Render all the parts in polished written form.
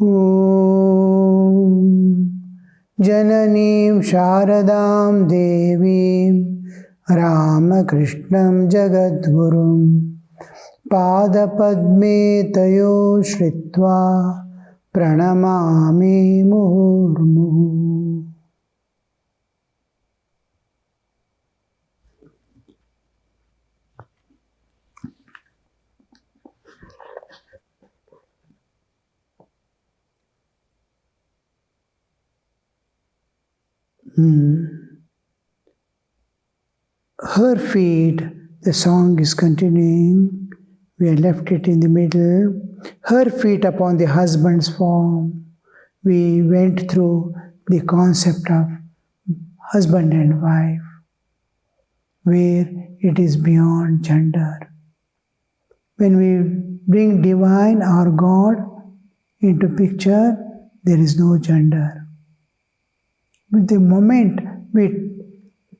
Om Jananim Sharadam Devim Ramakrishnam Jagadgurum Padapadme Tayo Shritva Pranamami Muhurmuhu. Her feet, the song is continuing. We have left it in the middle. Her feet upon the husband's form. We went through the concept of husband and wife, where it is beyond gender. When we bring divine or God into picture, there is no gender. With the moment we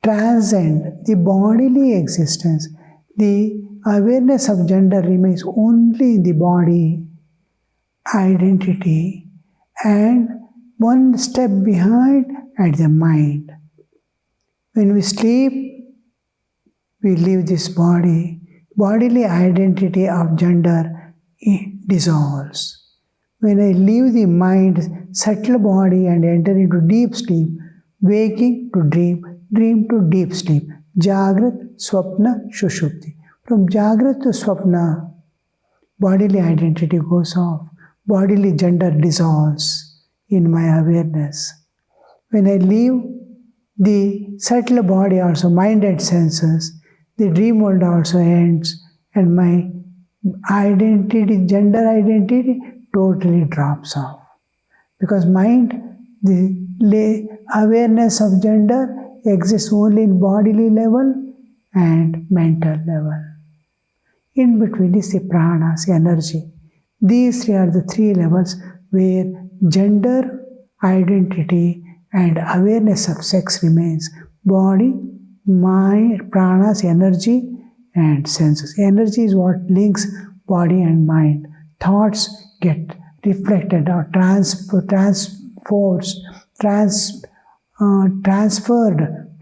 transcend the bodily existence, the awareness of gender remains only in the body, identity, and one step behind at the mind. When we sleep, we leave this body. Bodily identity of gender dissolves. When I leave the mind, subtle body and enter into deep sleep, waking to dream, dream to deep sleep, Jagrat, Swapna, Shushupti. From Jagrat to Swapna, bodily identity goes off, bodily gender dissolves in my awareness. When I leave the subtle body also, mind and senses, the dream world also ends and my identity, gender identity totally drops off. Because mind, the awareness of gender exists only in bodily level and mental level. In between is the pranas, energy. These three are the three levels where gender, identity and awareness of sex remains. Body, mind, pranas, energy and senses. Energy is what links body and mind. Thoughts get reflected or transferred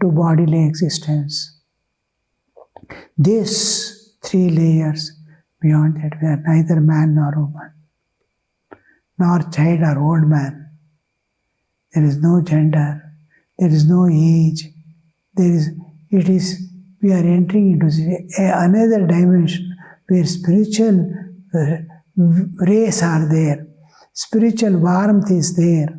to bodily existence. This three layers, beyond that we are neither man nor woman, nor child or old man. There is no gender, there is no age, we are entering into another dimension where spiritual rays are there, spiritual warmth is there.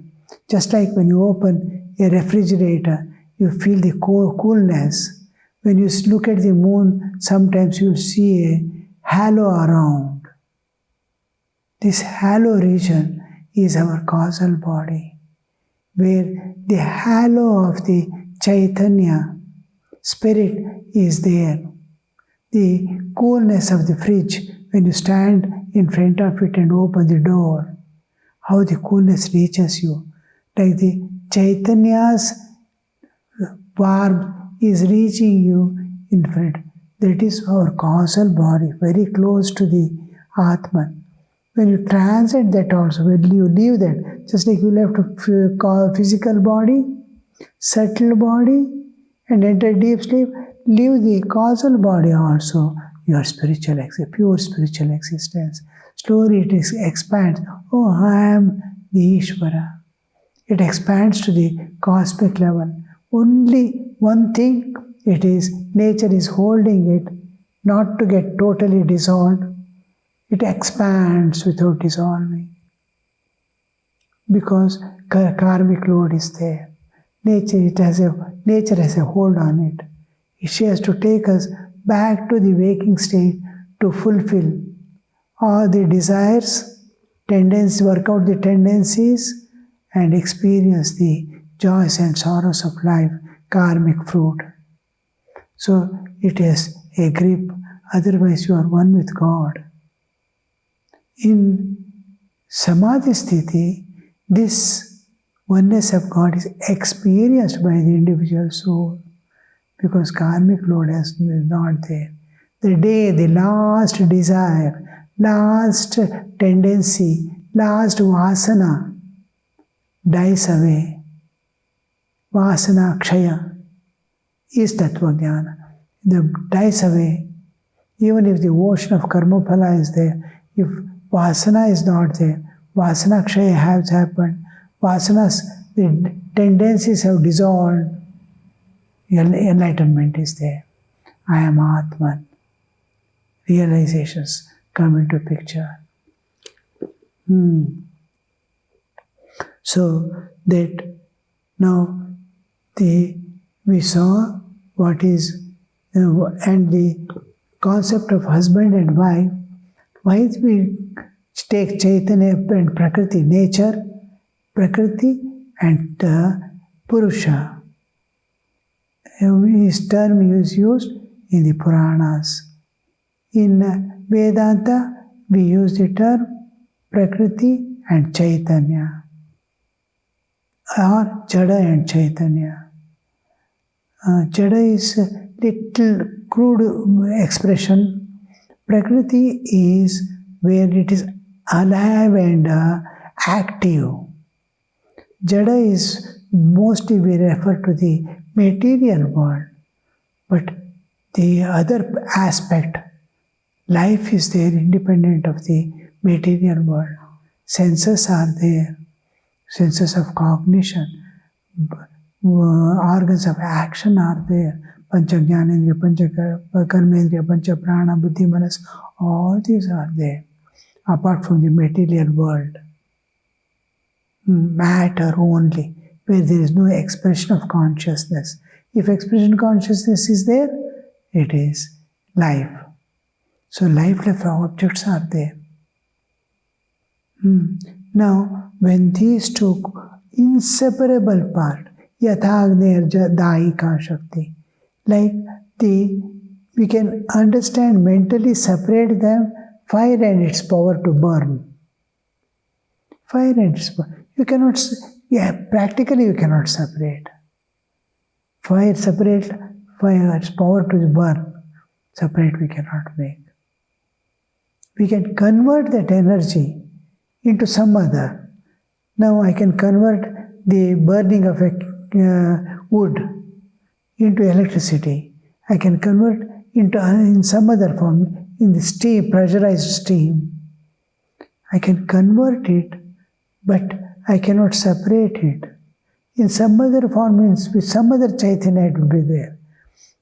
Just like when you open a refrigerator, you feel the coolness. When you look at the moon, sometimes you see a halo around. This halo region is our causal body, where the halo of the Chaitanya, spirit, is there. The coolness of the fridge, when you stand in front of it and open the door, how the coolness reaches you. Like the Chaitanya's warmth is reaching you in front. That is our causal body, very close to the Atman. When you transcend that also, when you leave that, just like you left a physical body, subtle body, and enter deep sleep, leave the causal body also, your spiritual, pure spiritual existence. Slowly it expands. Oh, I am the Ishvara. It expands to the cosmic level. Only one thing, it is, nature is holding it, not to get totally dissolved. It expands without dissolving. Because karmic load is there. Nature has a hold on it. She has to take us back to the waking state to fulfill all the desires, tendencies, work out the tendencies, and experience the joys and sorrows of life, karmic fruit. So it has a grip, otherwise you are one with God. In Samadhi Sthiti, this oneness of God is experienced by the individual soul, because karmic load is not there. The day the last desire, last tendency last vasana dies away, vasana kshaya is tattva jnana. That dies away. Even if the ocean of karma phala is there, if vasana is not there, vasana kshaya has happened, vasanas, the tendencies have dissolved, enlightenment is there. I am Atman. Realizations come into picture. So that now we saw what is, and the concept of husband and wife. Why we take Chaitanya and Prakriti, nature, Prakriti and Purusha. This term is used in the Puranas. In Vedanta, we use the term Prakriti and Chaitanya, or Jada and Chaitanya. Jada is a little crude expression. Prakriti is where it is alive and active. Jada is mostly we refer to the material world, but the other aspect, life is there independent of the material world. Senses are there, senses of cognition, organs of action are there. Pancha Jnanendriya, Pancha Karmendriya, Pancha Prana, Buddhi, Manas, all these are there, apart from the material world. Matter only, where there is no expression of consciousness. If expression of consciousness is there, it is life. So lifeless objects are there. Now, when these two inseparable part, Yathagner Daika Shakti, like we can understand mentally separate them, fire and its power to burn. Fire and its power. You cannot, practically you cannot separate. Fire separate, fire, its power to burn, separate we cannot make. We can convert that energy into some other. Now I can convert the burning of a wood into electricity. I can convert into in some other form, in the steam, pressurized steam. I can convert it, but I cannot separate it. In some other form means with some other Chaitanya it will be there.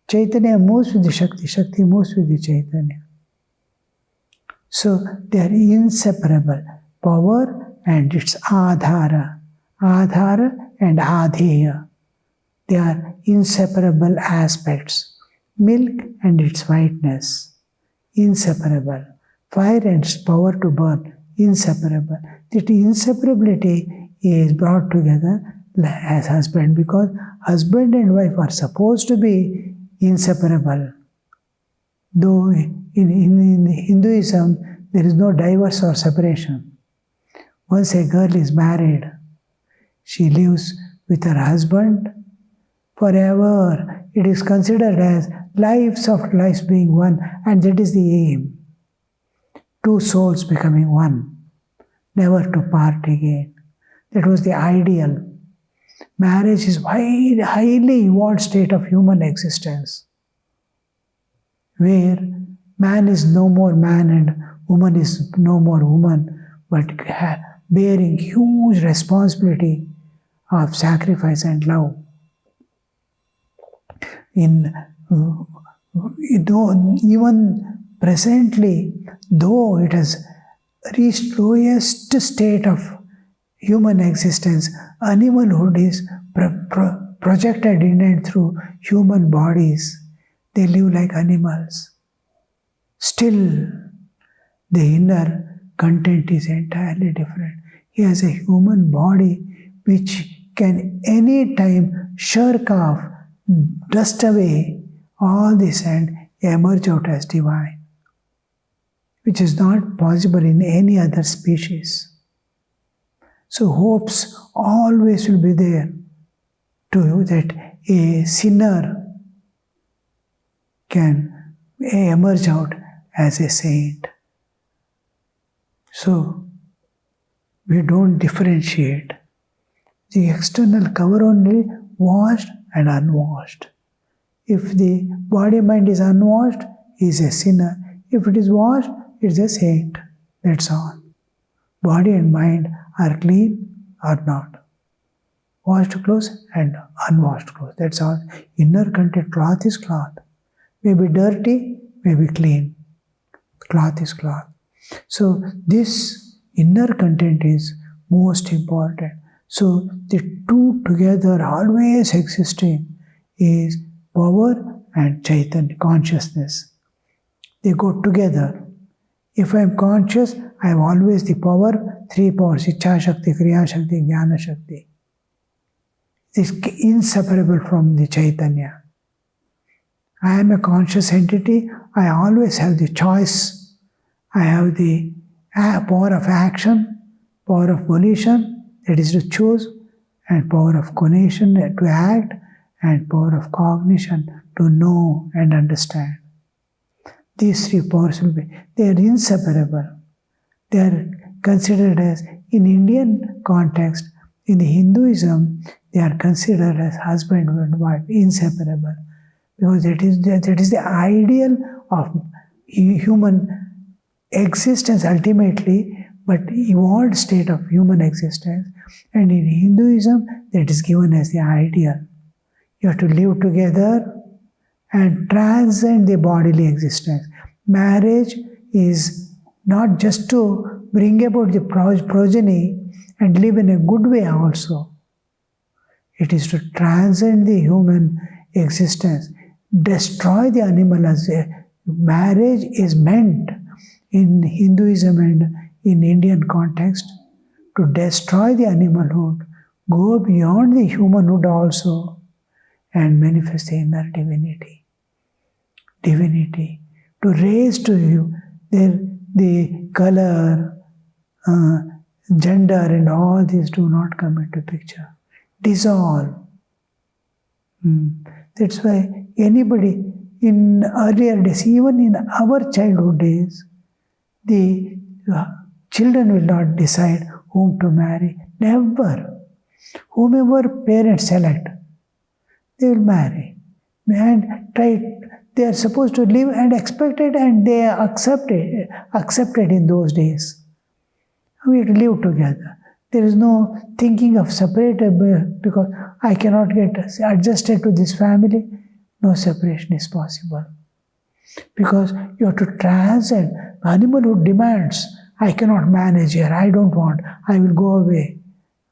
Chaitanya moves with the Shakti, Shakti moves with the Chaitanya. So they are inseparable. Power and its Adhara. Adhara and Adheya. They are inseparable aspects. Milk and its whiteness. Inseparable. Fire and its power to burn. Inseparable. That inseparability is brought together as husband, because husband and wife are supposed to be inseparable. Though in Hinduism there is no divorce or separation. Once a girl is married, she lives with her husband forever. It is considered as lives of lives being one, and that is the aim. Two souls becoming one, never to part again. That was the ideal. Marriage is highly evolved state of human existence, where man is no more man and woman is no more woman, but bearing huge responsibility of sacrifice and love. Even presently, though it has reached lowest state of human existence, animalhood is projected in and through human bodies. They live like animals. Still, the inner content is entirely different. He has a human body which can any time shirk off, dust away all this and emerge out as divine, which is not possible in any other species. So hopes always will be there to that a sinner can emerge out as a saint. So we don't differentiate. The external cover only washed and unwashed. If the body-mind is unwashed, he is a sinner. If it is washed, it's a saint. That's all. Body and mind are clean or not. Washed clothes and unwashed clothes. That's all. Inner content, cloth is cloth. Maybe dirty, maybe clean. Cloth is cloth. So this inner content is most important. So the two together always existing is power and Chaitanya, consciousness. They go together. If I am conscious, I have always the power, three powers, Ichha Shakti, Kriya Shakti, Jnana Shakti. It is inseparable from the Chaitanya. I am a conscious entity, I always have the choice. I have the power of action, power of volition, that is to choose, and power of cognition, to act, and power of cognition, to know and understand. These three powers will be, they are inseparable. They are considered as, in Indian context, in the Hinduism, they are considered as husband and wife, inseparable. Because that is the ideal of human existence ultimately, but evolved state of human existence. And in Hinduism, that is given as the ideal. You have to live together and transcend the bodily existence. Marriage is not just to bring about the progeny and live in a good way also. It is to transcend the human existence, destroy the animal as a marriage is meant in Hinduism and in Indian context to destroy the animalhood, go beyond the humanhood also and manifest the inner divinity. Divinity. To raise to you the color, gender and all these do not come into picture. Dissolve. That's why anybody in earlier days, even in our childhood days, the children will not decide whom to marry. Never. Whomever parents select, they will marry. And they are supposed to live and expect it, and they are accepted in those days. We have to live together. There is no thinking of separate because I cannot get adjusted to this family. No separation is possible. Because you have to transcend. Animalhood demands, I cannot manage here, I don't want, I will go away.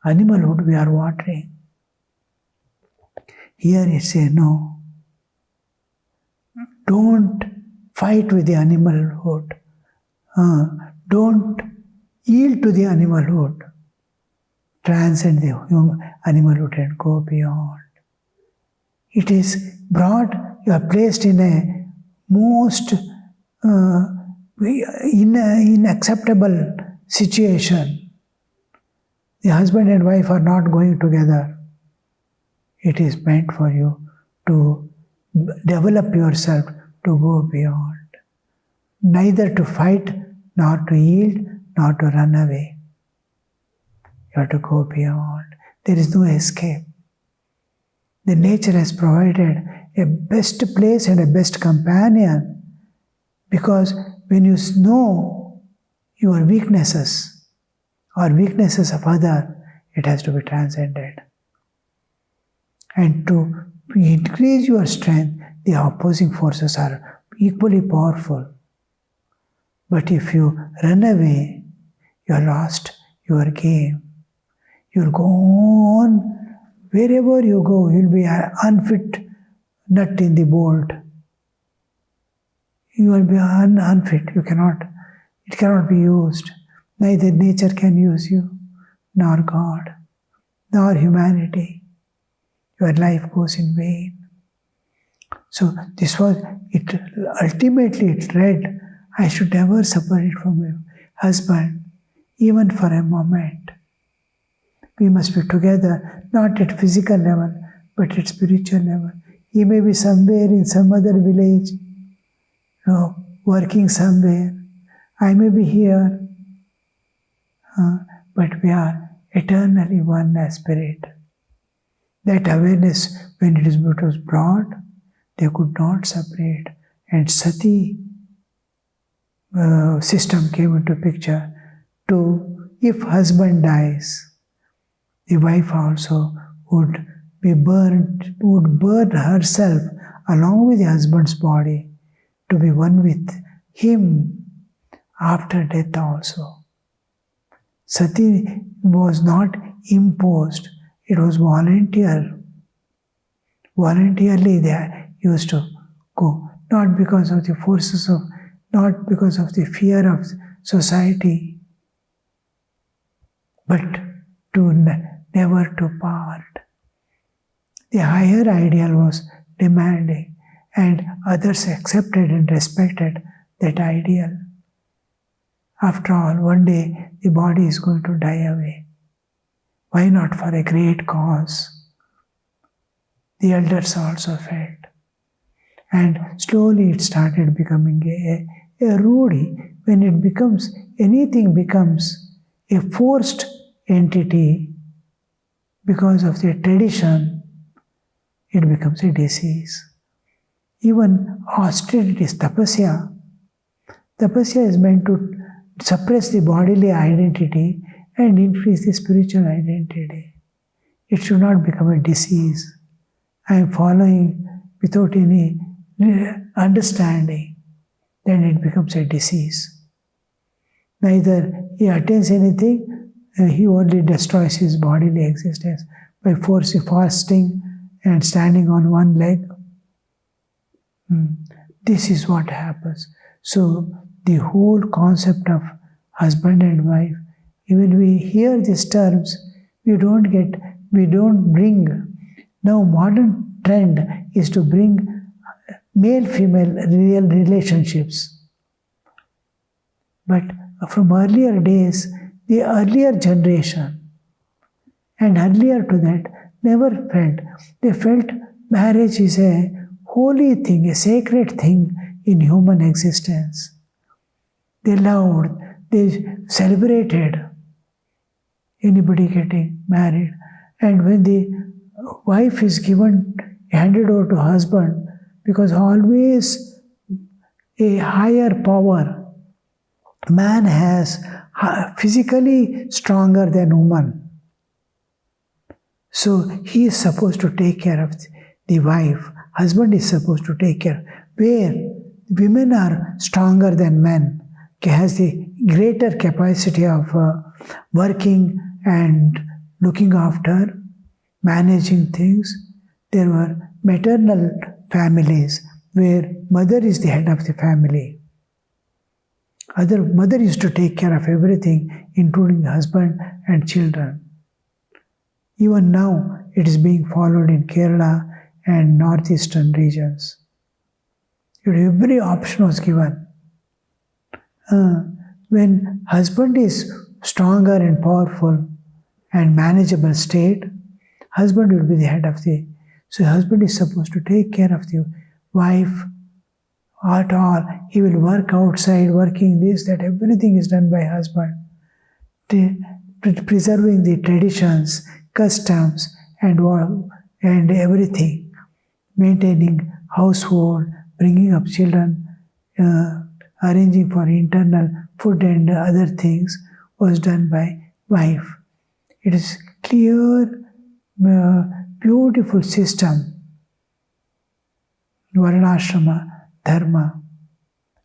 Animalhood we are watering. Here it says, no. Don't fight with the animalhood. Don't yield to the animalhood. Transcend the animalhood and go beyond. It is brought, you are placed in a most unacceptable situation. The husband and wife are not going together. It is meant for you to develop yourself, to go beyond. Neither to fight, nor to yield, nor to run away. You have to go beyond. There is no escape. The nature has provided a best place and a best companion, because when you know your weaknesses or weaknesses of other, it has to be transcended. And to increase your strength, the opposing forces are equally powerful. But if you run away, you are lost your game. You'll go on, wherever you go, you'll be an unfit nut in the bolt. You will be unfit, it cannot be used. Neither nature can use you, nor God, nor humanity. Your life goes in vain. So this was, ultimately it read, I should never separate from my husband, even for a moment. We must be together, not at physical level, but at spiritual level. He may be somewhere in some other village, working somewhere. I may be here. but we are eternally one as spirit. That awareness, when it was brought, they could not separate. And Sati system came into picture to, if husband dies, the wife also would be burnt, would burn herself along with the husband's body to be one with him after death also. Sati was not imposed, it was volunteer. Voluntarily they used to go, not because of the forces of, not because of the fear of society, but to never to part. The higher ideal was demanding, and others accepted and respected that ideal. After all, one day the body is going to die away. Why not for a great cause? The elders also felt. And slowly it started becoming a rudi. When it becomes, anything becomes a forced entity because of the tradition, it becomes a disease. Even austerities, tapasya. Tapasya is meant to suppress the bodily identity and increase the spiritual identity. It should not become a disease. I am following without any understanding, then it becomes a disease. Neither he attains anything, he only destroys his bodily existence by forcing fasting and standing on one leg. This is what happens. So the whole concept of husband and wife, even we hear these terms, we don't bring. Now modern trend is to bring male-female real relationships. But from earlier days, the earlier generation and earlier to that never felt. They felt marriage is a holy thing, a sacred thing in human existence. They loved, they celebrated anybody getting married. And when the wife is handed over to husband, because always a higher power, man has physically stronger than woman. So he is supposed to take care of the wife. Husband is supposed to take care. Where women are stronger than men, has the greater capacity of working and looking after, managing things. There were maternal families where mother is the head of the family. Mother used to take care of everything, including husband and children. Even now, it is being followed in Kerala and northeastern regions. Every option was given. When husband is stronger and powerful and manageable state, husband will be the head of the. So husband is supposed to take care of the wife at all. He will work outside, working this, that, everything is done by husband. Preserving the traditions, customs, and everything. Maintaining household, bringing up children, arranging for internal food and other things was done by wife. It is clear, beautiful system, Varnashrama Dharma,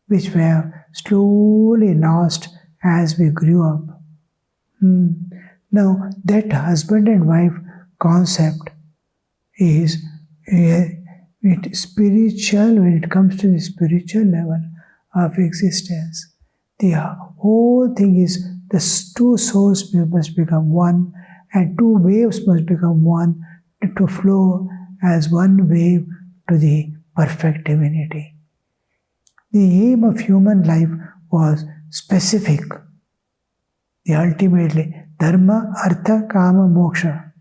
which we have slowly lost as we grew up. Now, that husband and wife concept is spiritual. When it comes to the spiritual level of existence, the whole thing is the two souls must become one, and two waves must become one to flow as one wave to the perfect divinity. The aim of human life was specific. The ultimately dharma, artha, kama, moksha.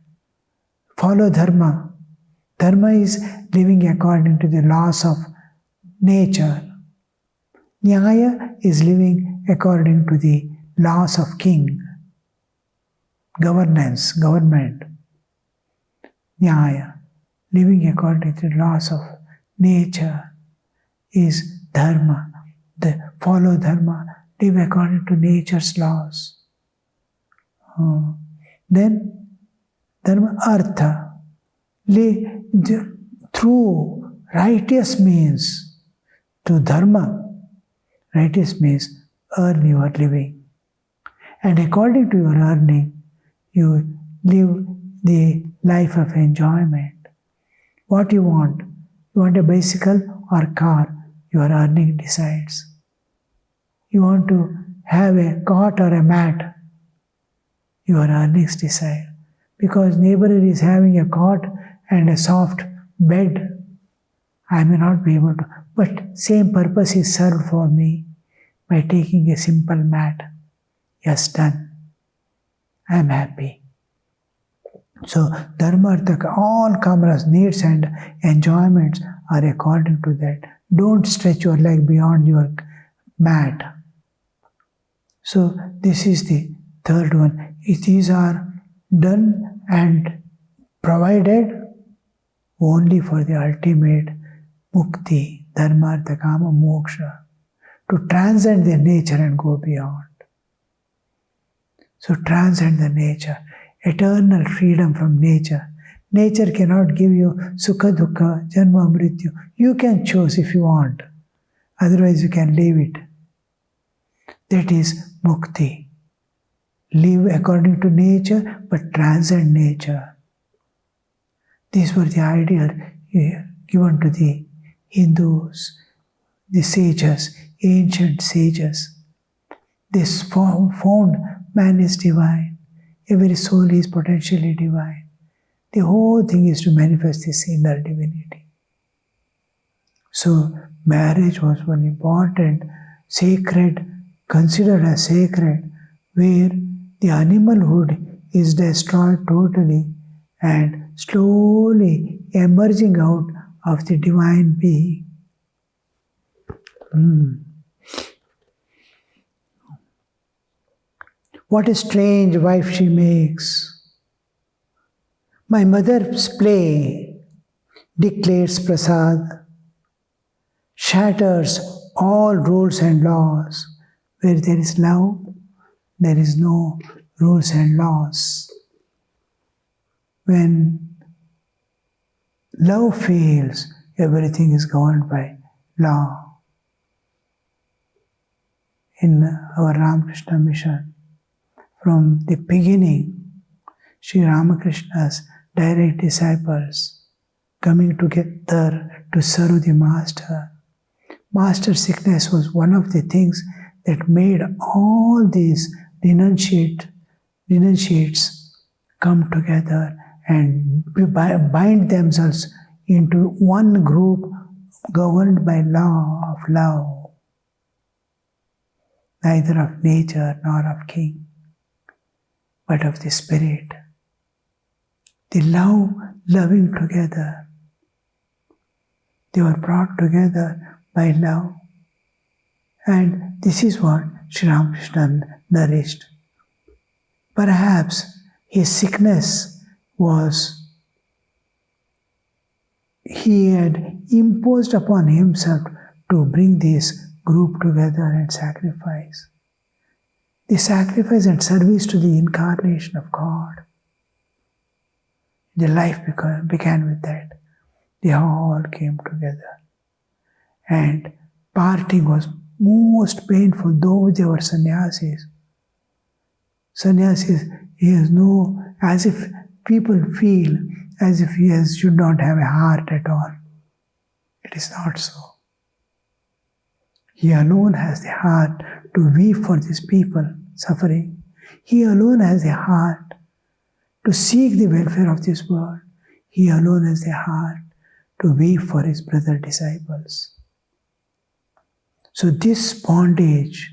Follow dharma. Dharma is living according to the laws of nature. Nyaya is living according to the laws of king. government, nyaya, living according to the laws of nature is dharma. Follow dharma, live according to nature's laws. Then dharma, artha, live through righteous means to dharma. Righteous means earn your living. And according to your earning, you live the life of enjoyment. What you want? You want a bicycle or car? Your earning decides. You want to have a cot or a mat? Your earnings decide. Because neighbor is having a cot and a soft bed, I may not be able to. But same purpose is served for me by taking a simple mat. Yes, done. I am happy. So, dharma, artha, all kamanas, needs and enjoyments are according to that. Don't stretch your leg beyond your mat. So, this is the third one. These are done and provided only for the ultimate mukti, dharma, artha, kama, moksha, to transcend their nature and go beyond. So transcend the nature, eternal freedom from nature. Nature cannot give you sukha, dukkha, janma, mrityu. You can choose if you want. Otherwise you can leave it. That is mukti. Live according to nature, but transcend nature. These were the ideals given to the Hindus, the sages, ancient sages. They found man is divine. Every soul is potentially divine. The whole thing is to manifest this inner divinity. So, marriage was one important, sacred, considered as sacred, where the animalhood is destroyed totally and slowly emerging out of the divine being. What a strange wife she makes. My mother's play, declares Prasad, shatters all rules and laws. Where there is love, there is no rules and laws. When love fails, everything is governed by law. In our Ramakrishna mission, from the beginning, Sri Ramakrishna's direct disciples coming together to serve the Master. Master sickness was one of the things that made all these renunciates come together and bind themselves into one group governed by law of love, neither of nature nor of king, but of the spirit. The loving together. They were brought together by love. And this is what Sri Ramakrishna nourished. Perhaps his sickness was, he had imposed upon himself to bring this group together and sacrifice. The sacrifice and service to the incarnation of God. The life began with that. They all came together. And parting was most painful, though they were sannyasis. Sannyasis, he has no, as if people feel as if he should not have a heart at all. It is not so. He alone has the heart to weep for these people suffering. He alone has the heart to seek the welfare of this world. He alone has the heart to weep for his brother disciples. So this bondage,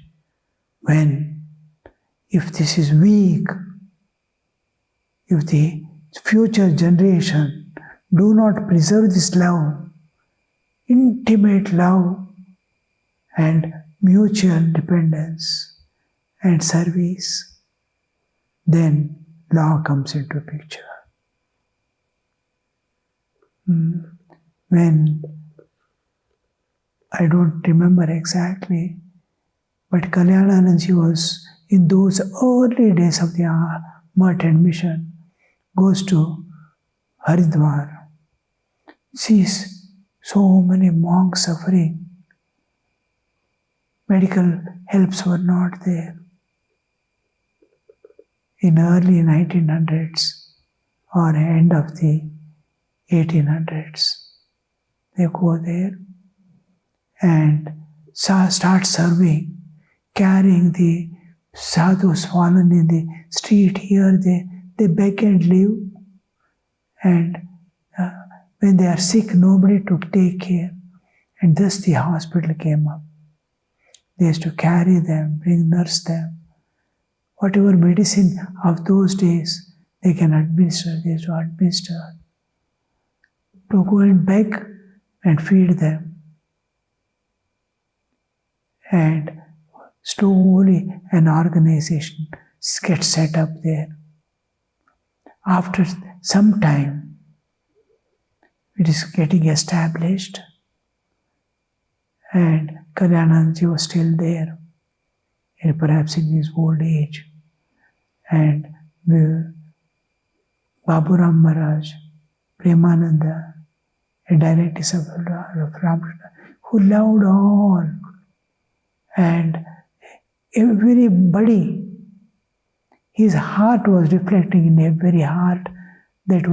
if this is weak, if the future generation do not preserve this love, intimate love and mutual dependence and service, then law comes into picture. When, I don't remember exactly, but Kalyananandji was in those early days of the Math admission, goes to Haridwar, sees so many monks suffering. Medical helps were not there. In early 1900s or end of the 1800s, they go there and start serving, carrying the sadhus fallen in the street here. They beg and live, and when they are sick, nobody to take care, and thus the hospital came up. They used to carry them, nurse them. Whatever medicine of those days they can administer, they used to administer. To go and beg and feed them. And slowly an organization gets set up there. After some time, it is getting established, and Kalyananandji was still there, and perhaps in his old age. And Baburam Maharaj, Premananda, a direct disciple of Ramakrishna, who loved all, and everybody, his heart was reflecting in every heart that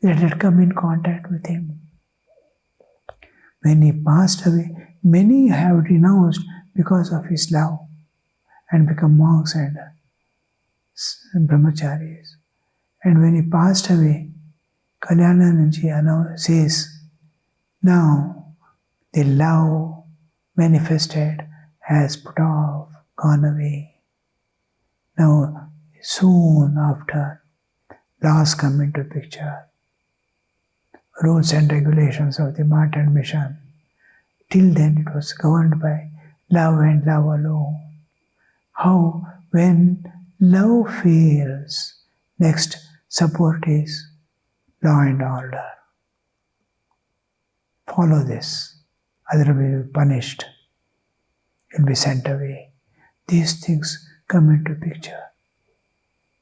had come in contact with him. When he passed away, many have renounced because of his love and become monks and brahmacharis. And when he passed away, Kalyananandji says, now the love manifested has put off, gone away. Now, soon after, laws come into picture. Rules and regulations of the Math admission. Till then it was governed by love and love alone. How, when love fails, next support is law and order. Follow this, otherwise you will be punished. You will be sent away. These things come into picture.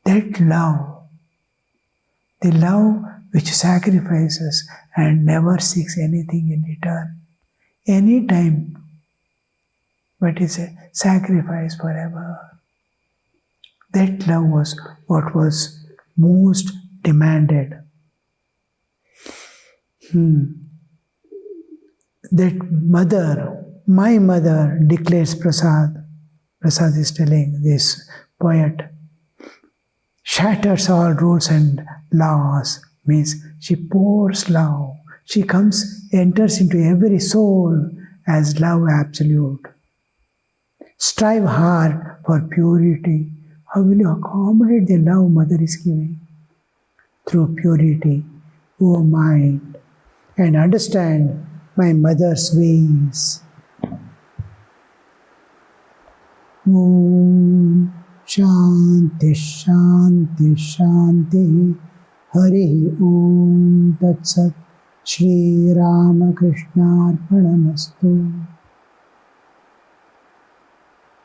That love, the love which sacrifices and never seeks anything in return, any time, but is a sacrifice forever. That love was what was most demanded. That mother, my mother, declares Prasad. Prasad is telling this poet, shatters all rules and laws, means she pours love. She enters into every soul as love absolute. Strive hard for purity. How will you accommodate the love mother is giving? Through purity, O mind, and understand my mother's ways. Om Shanti Shanti Shanti Hari Om Tat Sat Shri Ramakrishna Arpanamastu.